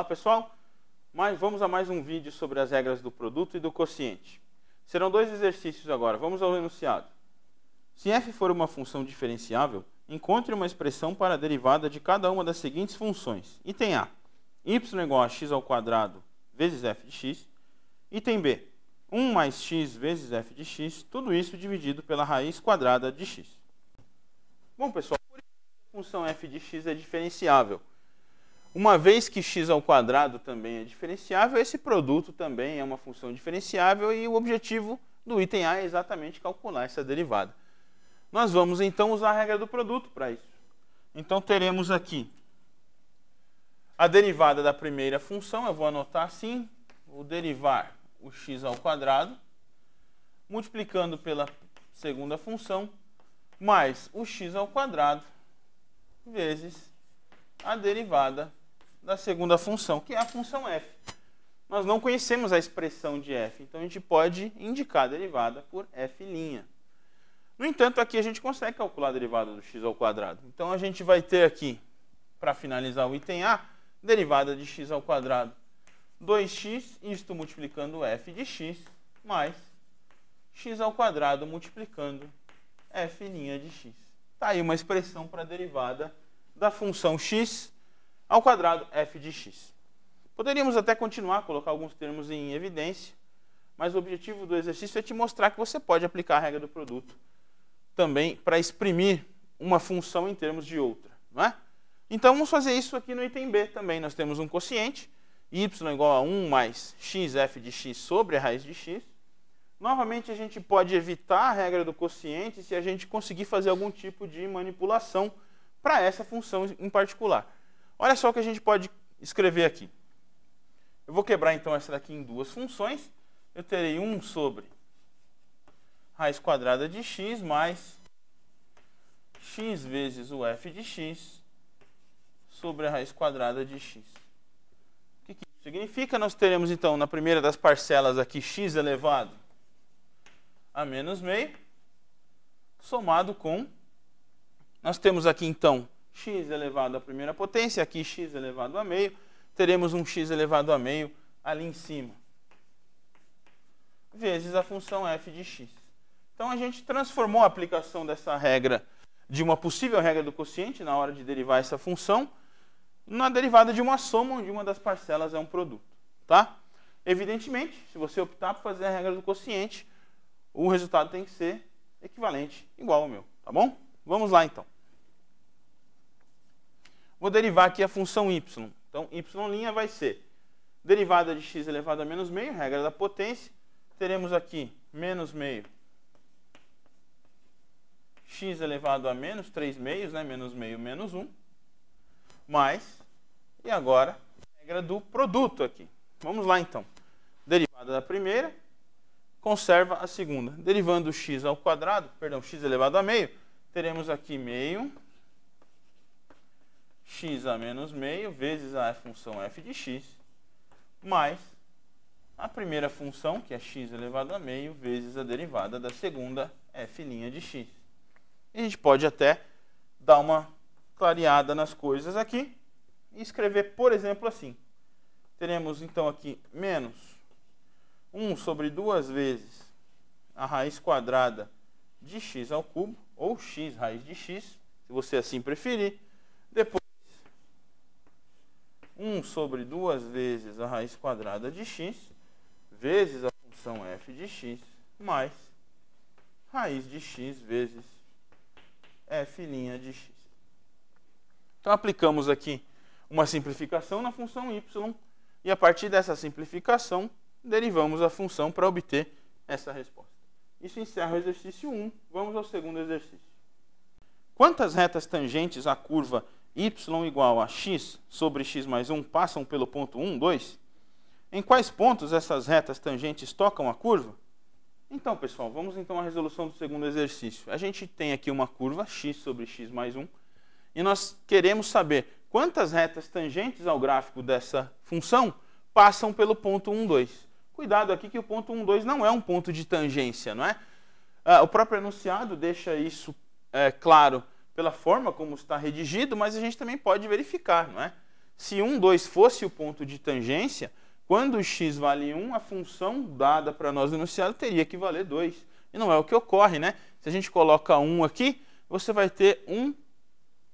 Olá pessoal, vamos a mais um vídeo sobre as regras do produto e do quociente. Serão dois exercícios agora, vamos ao enunciado. Se f for uma função diferenciável, encontre uma expressão para a derivada de cada uma das seguintes funções. Item A, y igual a x ao quadrado vezes f de x. Item B, 1 mais x vezes f de x, tudo isso dividido pela raiz quadrada de x. Bom pessoal, por isso a função f de x é diferenciável. Uma vez que x ao quadrado também é diferenciável, esse produto também é uma função diferenciável e o objetivo do item A é exatamente calcular essa derivada. Nós vamos então usar a regra do produto para isso. Então teremos aqui a derivada da primeira função, eu vou anotar assim, vou derivar o x ao quadrado, multiplicando pela segunda função, mais o x ao quadrado vezes a derivada da segunda função, que é a função f. Nós não conhecemos a expressão de f, então a gente pode indicar a derivada por f'. No entanto, aqui a gente consegue calcular a derivada do x ao quadrado. Então a gente vai ter aqui, para finalizar o item A, derivada de x ao quadrado 2x, isto multiplicando f de x, mais x ao quadrado multiplicando f' de x. Está aí uma expressão para a derivada da função x ao quadrado f de x. Poderíamos até continuar a colocar alguns termos em evidência, mas o objetivo do exercício é te mostrar que você pode aplicar a regra do produto também para exprimir uma função em termos de outra, não é? Então vamos fazer isso aqui no item B também. Nós temos um quociente, y igual a 1 mais x f de x sobre a raiz de x. Novamente a gente pode evitar a regra do quociente se a gente conseguir fazer algum tipo de manipulação para essa função em particular. Olha só o que a gente pode escrever aqui. Eu vou quebrar então essa daqui em duas funções. Eu terei 1 sobre raiz quadrada de x mais x vezes o f de x sobre a raiz quadrada de x. O que isso significa? Nós teremos então na primeira das parcelas aqui x elevado a menos meio, somado com, nós temos aqui então x elevado à primeira potência, aqui x elevado a meio, teremos um x elevado a meio ali em cima, vezes a função f de x. Então a gente transformou a aplicação dessa regra, de uma possível regra do quociente, na hora de derivar essa função, na derivada de uma soma, onde uma das parcelas é um produto. Tá? Evidentemente, se você optar por fazer a regra do quociente, o resultado tem que ser equivalente, igual ao meu. Tá bom? Vamos lá então. Vou derivar aqui a função y. Então, y' vai ser derivada de x elevado a menos meio, regra da potência. Teremos aqui menos meio, x elevado a menos 3 meios, né? Menos meio, menos 1. Mais, e agora, regra do produto aqui. Vamos lá então. Derivada da primeira, conserva a segunda. Derivando o x ao quadrado, perdão, x elevado a meio, teremos aqui meio, x a menos meio, vezes a função f de x, mais a primeira função, que é x elevado a meio, vezes a derivada da segunda f' de x. E a gente pode até dar uma clareada nas coisas aqui e escrever, por exemplo, assim. Teremos então aqui menos 1 sobre 2 vezes a raiz quadrada de x ao cubo, ou x raiz de x, se você assim preferir. Depois, 1 sobre 2 vezes a raiz quadrada de x, vezes a função f de x, mais raiz de x vezes f' de x. Então aplicamos aqui uma simplificação na função y e a partir dessa simplificação derivamos a função para obter essa resposta. Isso encerra o exercício 1. Vamos ao segundo exercício. Quantas retas tangentes à curva y igual a x sobre x mais 1 passam pelo ponto 1, 2? Em quais pontos essas retas tangentes tocam a curva? Então, pessoal, vamos então à resolução do segundo exercício. A gente tem aqui uma curva x sobre x mais 1 e nós queremos saber quantas retas tangentes ao gráfico dessa função passam pelo ponto 1, 2. Cuidado aqui que o ponto 1, 2 não é um ponto de tangência, não é? O próprio enunciado deixa isso claro pela forma como está redigido, mas a gente também pode verificar, não é? se 1, 2 fosse o ponto de tangência, quando x vale 1, a função dada para nós no enunciado teria que valer 2. E não é o que ocorre, né? Se a gente coloca 1 aqui, você vai ter 1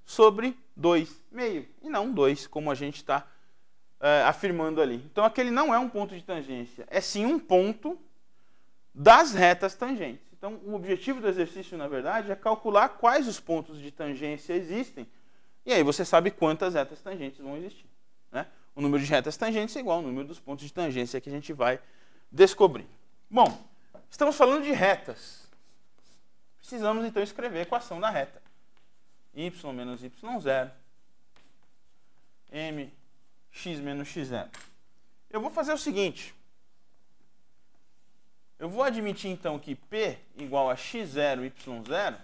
sobre 2 meio, e não 2, como a gente está afirmando ali. Então, aquele não é um ponto de tangência, é sim um ponto das retas tangentes. Então, o objetivo do exercício, na verdade, é calcular quais os pontos de tangência existem, e aí você sabe quantas retas tangentes vão existir, né? O número de retas tangentes é igual ao número dos pontos de tangência que a gente vai descobrir. Bom, estamos falando de retas. Precisamos, então, escrever a equação da reta. Y menos y0, mx menos x0. Eu vou fazer o seguinte. Eu vou admitir, então, que P igual a x0, y0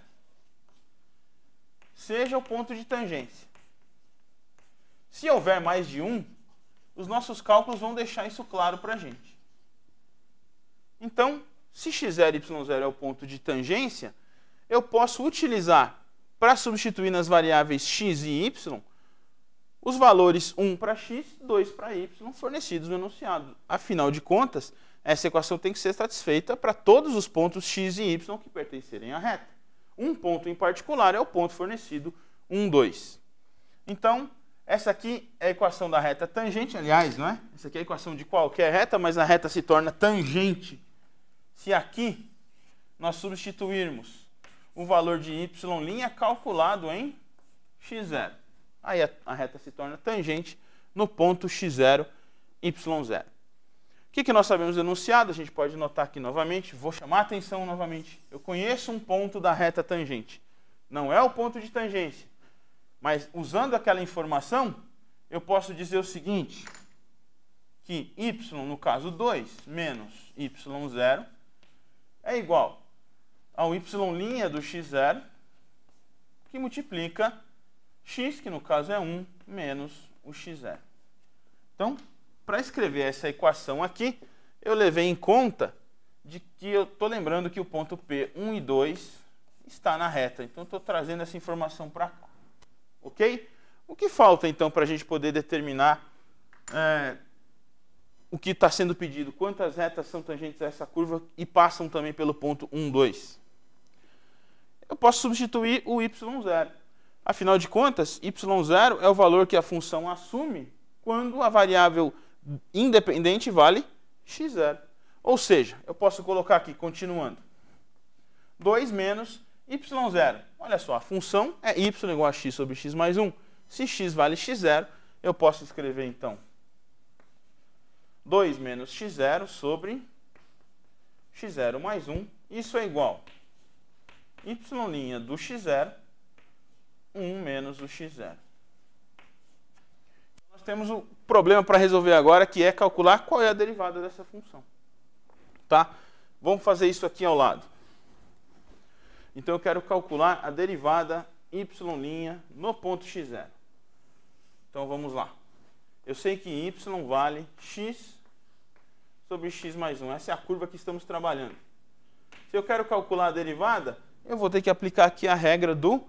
seja o ponto de tangência. Se houver mais de um, os nossos cálculos vão deixar isso claro para a gente. Então, se x0 e y0 é o ponto de tangência, eu posso utilizar, para substituir nas variáveis x e y, os valores 1 para x, 2 para y, fornecidos no enunciado. Afinal de contas, essa equação tem que ser satisfeita para todos os pontos x e y que pertencerem à reta. Um ponto em particular é o ponto fornecido 1, 2. Então, essa aqui é a equação da reta tangente, aliás, não é? Essa aqui é a equação de qualquer reta, mas a reta se torna tangente se aqui nós substituirmos o valor de y' calculado em x0. Aí a reta se torna tangente no ponto x0, y0. O que nós sabemos do enunciado? A gente pode notar aqui novamente, vou chamar a atenção novamente. Eu conheço um ponto da reta tangente. Não é o ponto de tangência. Mas usando aquela informação, eu posso dizer o seguinte, que y, no caso 2, menos y0, é igual ao y' do x0, que multiplica x, que no caso é 1, menos o x0. Então, para escrever essa equação aqui, eu levei em conta de que eu estou lembrando que o ponto P, 1 e 2, está na reta. Então, estou trazendo essa informação para cá. Ok? O que falta, então, para a gente poder determinar o que está sendo pedido? Quantas retas são tangentes a essa curva e passam também pelo ponto 1, 2? Eu posso substituir o y0. Afinal de contas, y0 é o valor que a função assume quando a variável independente vale x0. Ou seja, eu posso colocar aqui, continuando, 2 menos y0. Olha só, a função é y igual a x sobre x mais 1. Se x vale x0, eu posso escrever, então, 2 menos x0 sobre x0 mais 1. Isso é igual a y' do x0, 1 menos o x0. Nós temos o problema para resolver agora, que é calcular qual é a derivada dessa função. Tá? Vamos fazer isso aqui ao lado. Então, eu quero calcular a derivada y' no ponto x0. Então, vamos lá. Eu sei que y vale x sobre x mais 1. Essa é a curva que estamos trabalhando. Se eu quero calcular a derivada, eu vou ter que aplicar aqui a regra do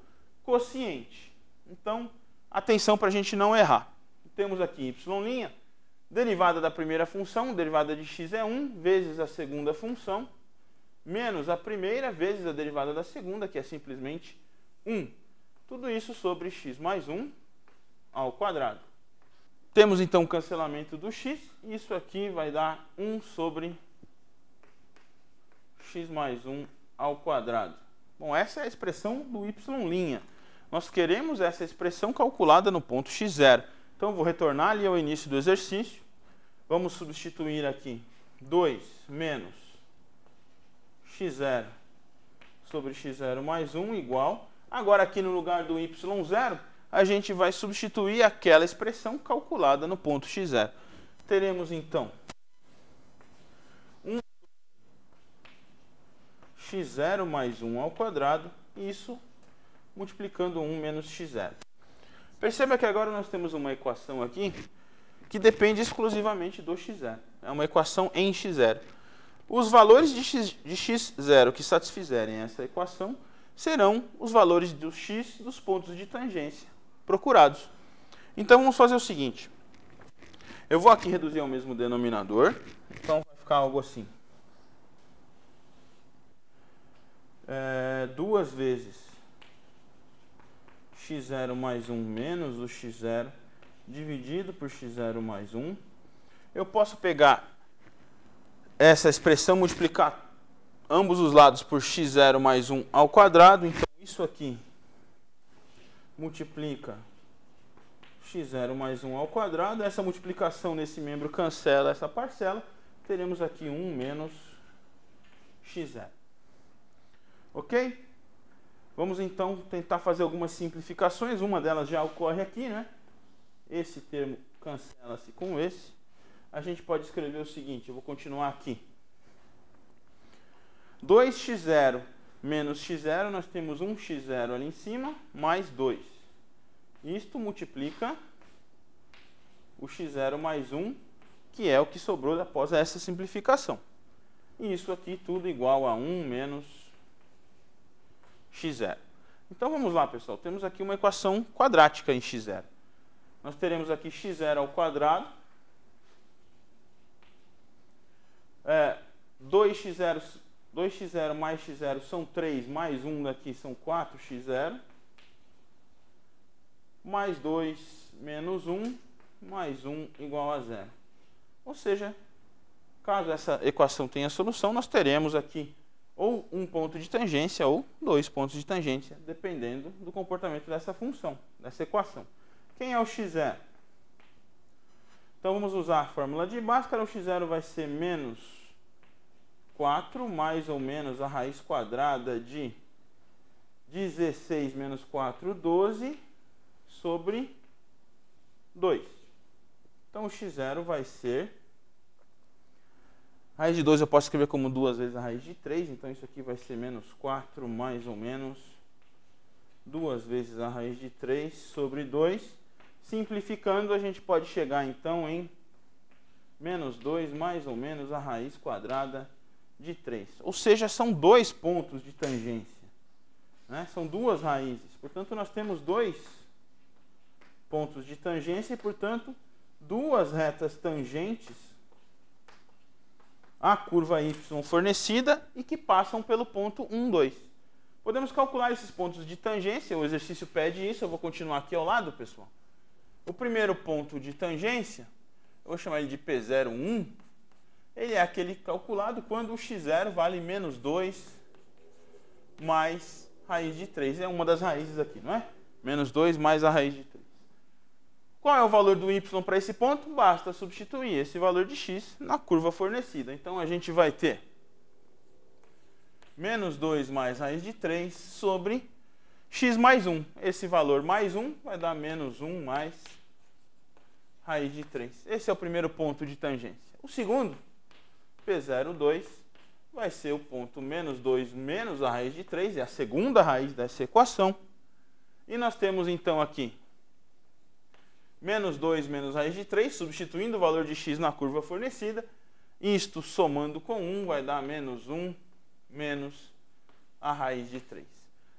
quociente. Então, atenção para a gente não errar. Temos aqui y', derivada da primeira função, derivada de x é 1, vezes a segunda função, menos a primeira vezes a derivada da segunda, que é simplesmente 1. Tudo isso sobre x mais 1 ao quadrado. Temos então o cancelamento do x, e isso aqui vai dar 1 sobre x mais 1 ao quadrado. Bom, essa é a expressão do y'. Nós queremos essa expressão calculada no ponto x0. Então, eu vou retornar ali ao início do exercício. Vamos substituir aqui 2 menos x0 sobre x0 mais 1 igual. Agora, aqui no lugar do y0, a gente vai substituir aquela expressão calculada no ponto x0. Teremos, então, 1 x0 mais 1 ao quadrado, isso multiplicando 1 menos x0. Perceba que agora nós temos uma equação aqui que depende exclusivamente do x0. É uma equação em x0. Os valores de x0 que satisfizerem essa equação serão os valores do x dos pontos de tangência procurados. Então vamos fazer o seguinte. Eu vou aqui reduzir ao mesmo denominador. Então vai ficar algo assim. 2 vezes x0 mais 1 menos o x0 dividido por x0 mais 1. Eu posso pegar essa expressão, multiplicar ambos os lados por x0 mais 1 ao quadrado. Então isso aqui multiplica x0 mais 1 ao quadrado. Essa multiplicação nesse membro cancela essa parcela. Teremos aqui 1 menos x0. Ok? Vamos então tentar fazer algumas simplificações. Uma delas já ocorre aqui, né? Esse termo cancela-se com esse. A gente pode escrever o seguinte, eu vou continuar aqui. 2x0 menos x0, nós temos 1x0 ali em cima, mais 2. Isto multiplica o x0 mais 1, que é o que sobrou após essa simplificação. E isso aqui tudo igual a 1 menos x0. Então vamos lá, pessoal. Temos aqui uma equação quadrática em x0. Nós teremos aqui x0 ao quadrado. 2x0 mais x0 são 3, mais 1 daqui são 4x0. Mais 2 menos 1, mais 1 igual a 0. Ou seja, caso essa equação tenha solução, nós teremos aqui ou um ponto de tangência ou 2 pontos de tangência, dependendo do comportamento dessa função, dessa equação. Quem é o x0? Então vamos usar a fórmula de Bhaskara. O x0 vai ser menos 4 mais ou menos a raiz quadrada de 16 menos 4, 12, sobre 2. Então o x0 vai ser... A raiz de 2 eu posso escrever como 2 vezes a raiz de 3, então isso aqui vai ser menos 4 mais ou menos 2 vezes a raiz de 3 sobre 2. Simplificando, a gente pode chegar então em menos 2 mais ou menos a raiz quadrada de 3. Ou seja, são 2 pontos de tangência, né? São 2 raízes. Portanto, nós temos 2 pontos de tangência e, portanto, 2 retas tangentes a curva y fornecida e que passam pelo ponto 1, 2. Podemos calcular esses pontos de tangência, o exercício pede isso, eu vou continuar aqui ao lado, pessoal. O primeiro ponto de tangência, eu vou chamar ele de P01, ele é aquele calculado quando o x0 vale menos 2 mais raiz de 3. É uma das raízes aqui, não é? Menos 2 mais a raiz de 3. Qual é o valor do y para esse ponto? Basta substituir esse valor de x na curva fornecida. Então, a gente vai ter menos 2 mais raiz de 3 sobre x mais 1. Esse valor mais 1 vai dar menos 1 mais raiz de 3. Esse é o primeiro ponto de tangência. O segundo, P02, vai ser o ponto menos 2 menos a raiz de 3. É a segunda raiz dessa equação. E nós temos, então, aqui menos 2 menos raiz de 3, substituindo o valor de x na curva fornecida. Isto somando com 1 vai dar menos 1 menos a raiz de 3.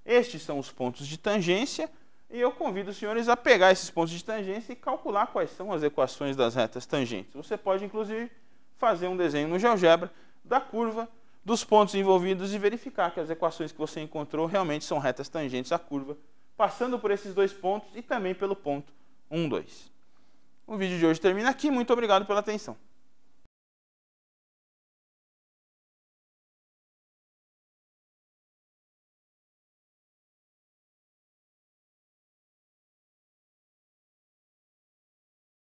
Estes são os pontos de tangência e eu convido os senhores a pegar esses pontos de tangência e calcular quais são as equações das retas tangentes. Você pode, inclusive, fazer um desenho no GeoGebra da curva, dos pontos envolvidos e verificar que as equações que você encontrou realmente são retas tangentes à curva, passando por esses 2 pontos e também pelo ponto 1, 2. O vídeo de hoje termina aqui. Muito obrigado pela atenção.